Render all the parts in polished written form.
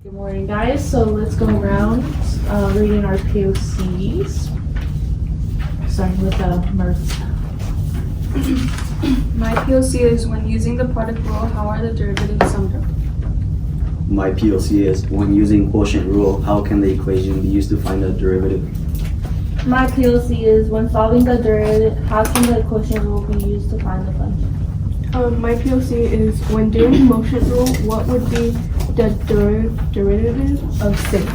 Good morning, guys. So let's go around reading our POCs, starting with Marissa. My POC is when using the product rule, how are the derivatives summed up? My POC is when using quotient rule, how can the equation be used to find the derivative? My POC is when solving the derivative, how can the quotient rule be used to find the function? My POC is when doing quotient rule, what would be the derivative of sig?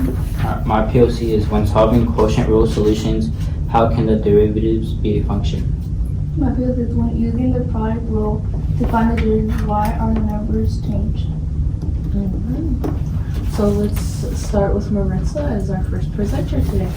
My POC is when solving quotient rule solutions, how can the derivatives be a function? My POC is when using the product rule to find the derivative, why are the numbers changed? So let's start with Marissa as our first presenter today.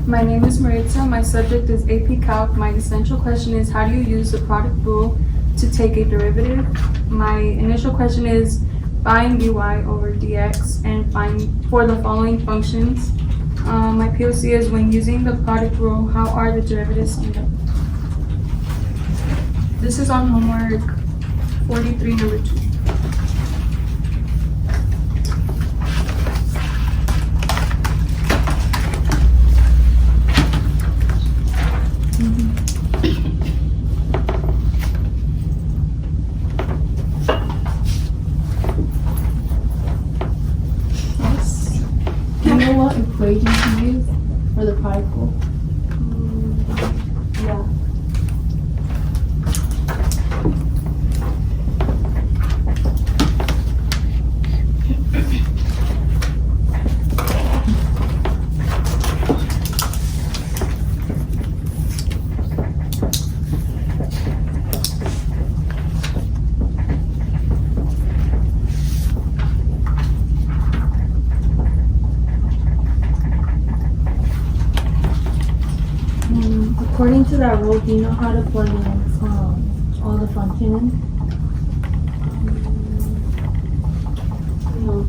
My name is Maritza. My subject is AP Calc. My essential question is how do you use the product rule to take a derivative? My initial question is find dy over dx and find for the following functions. My POC is when using the product rule, how are the derivatives summed up? This is on homework 43, number 2. Do you know what equation to use for the product rule? Yeah. to that rule, do you know how to plug in all the functions? No.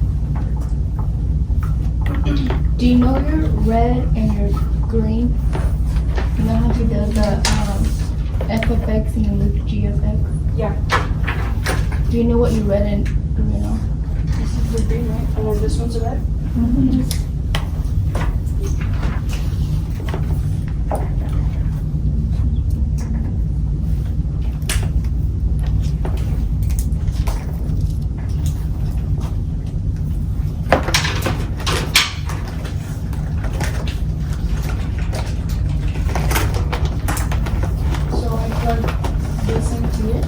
Do you know your red and your green? You know how she does the f of x and the g of x? Yeah. Do you know what you red and green are? This is the green, right? And then this one's a red? So I plug this into it.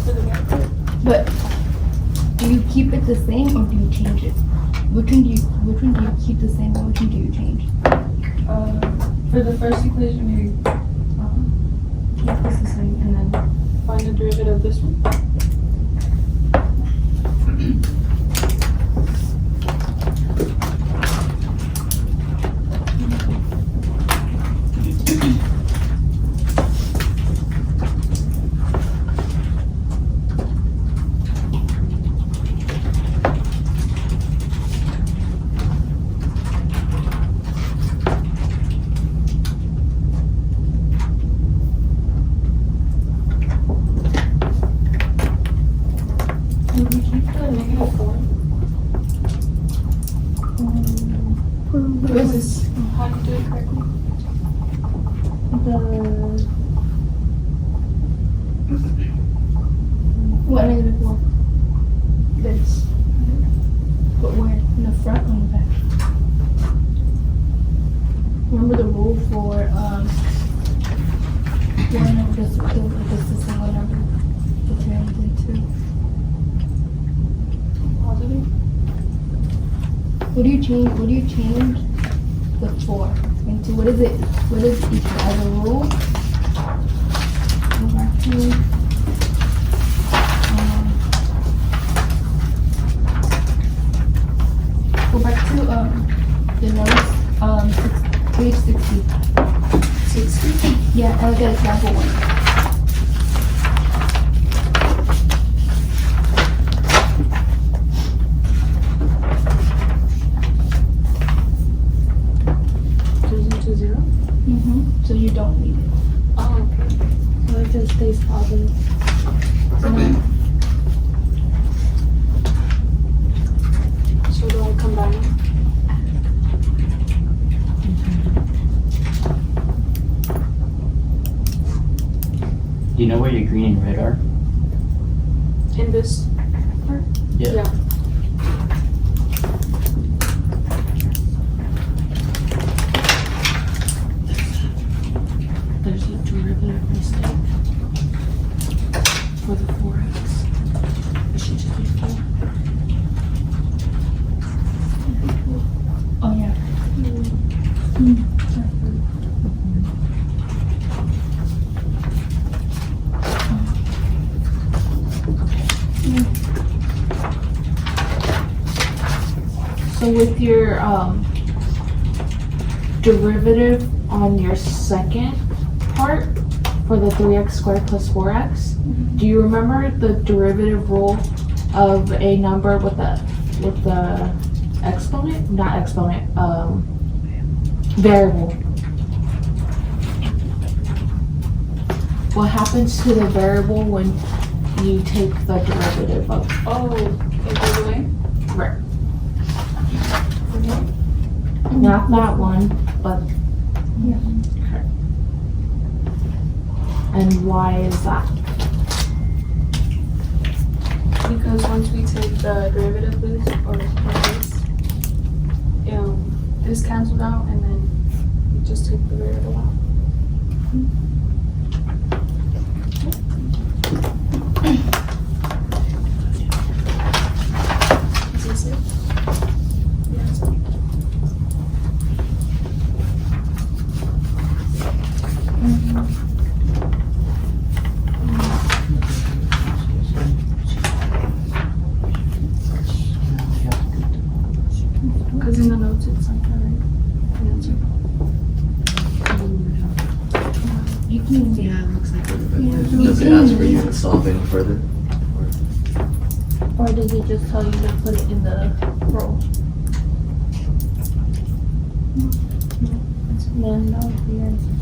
For the red part. But do you keep it the same or do you change it? Which one do you keep the same and which one do you change? For the first equation, we keep this the same and then find the derivative of this one. Did we keep the -4? This is how do you do it correctly? What -4? This. But where? In the front or in the back? Remember the rule for one of this is the single number. The variable two. Positive? What do you change the 4 into? What is it? What is equal? As a rule? Go back to the notes, page 60. 60? Yeah, and look at example 1. Goes into 0? So you don't need it. Oh, okay. So it just stays positive. So do I combine them? Do you know where your green and red are? In this part? Yeah. There's a derivative mistake for the 4x. It should just be 4. Oh yeah. So with your derivative on your second part for the 3x squared plus 4x, do you remember the derivative rule of a number with the exponent? Not exponent, variable. What happens to the variable when you take the derivative of? Oh, it goes away? Right. Not that one, but. Yeah. Okay. And why is that? Because once we take the derivative of this, or this cancels out, and then we just take the variable out. Is this it? Yeah, it's it. Because in the notes it's like that, right? The answer. Yeah, it looks like it. Does it ask for you to solve any further? Or does it just tell you to put it in the row? Yeah, no, the answer.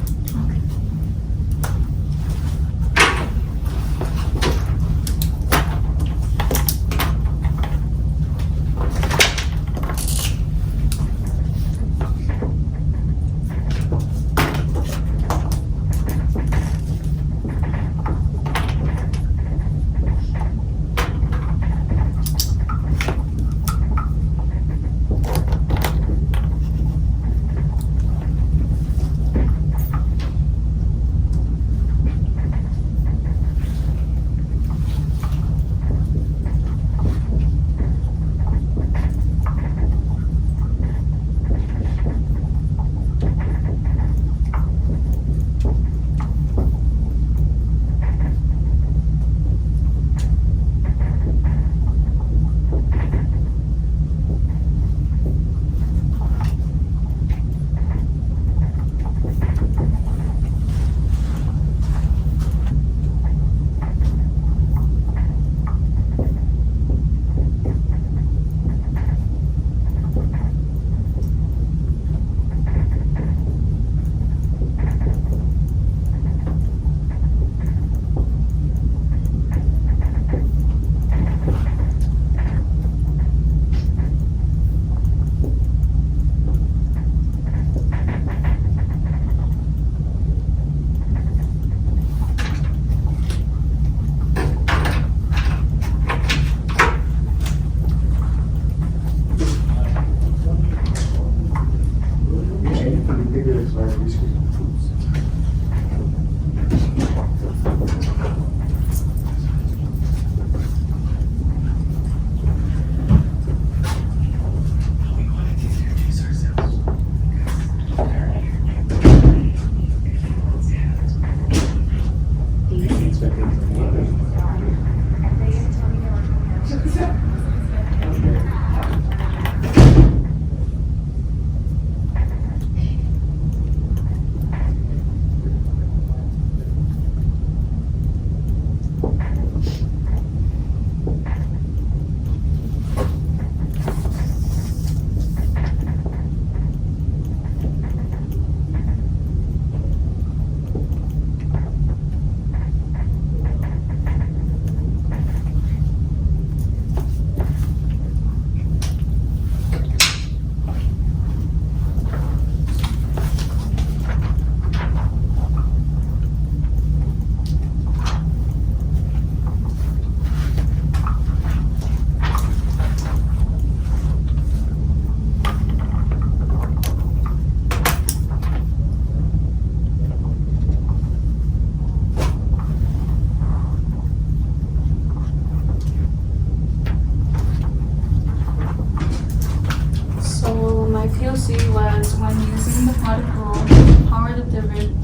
POC was when using the product rule, how are the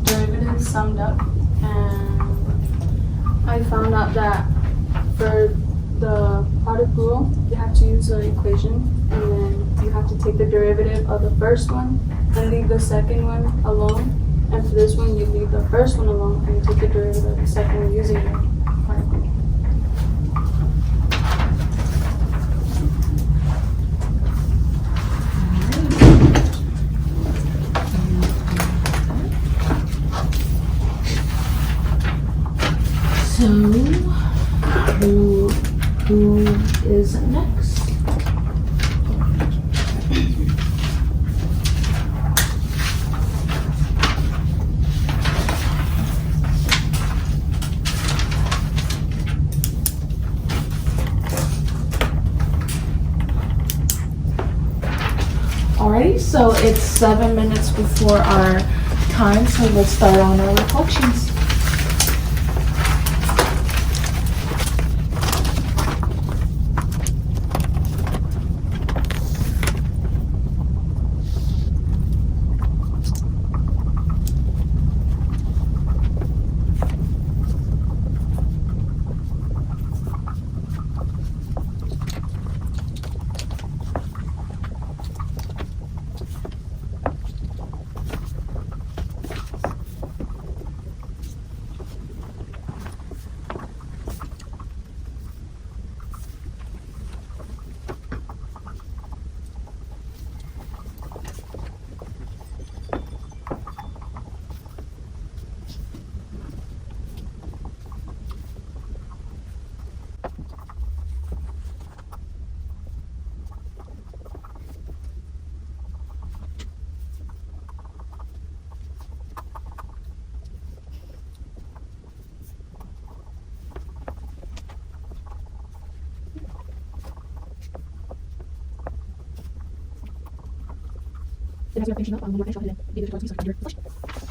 derivatives summed up? And I found out that for the product rule, you have to use the equation, and then you have to take the derivative of the first one and leave the second one alone. And for this one, you leave the first one alone and you take the derivative of the second one using the product rule. So, who is next? Alrighty, so it's 7 minutes before our time, so let's start on our reflections. Then as you're finishing up, when you're finished, go ahead and give the tutorials to your solution.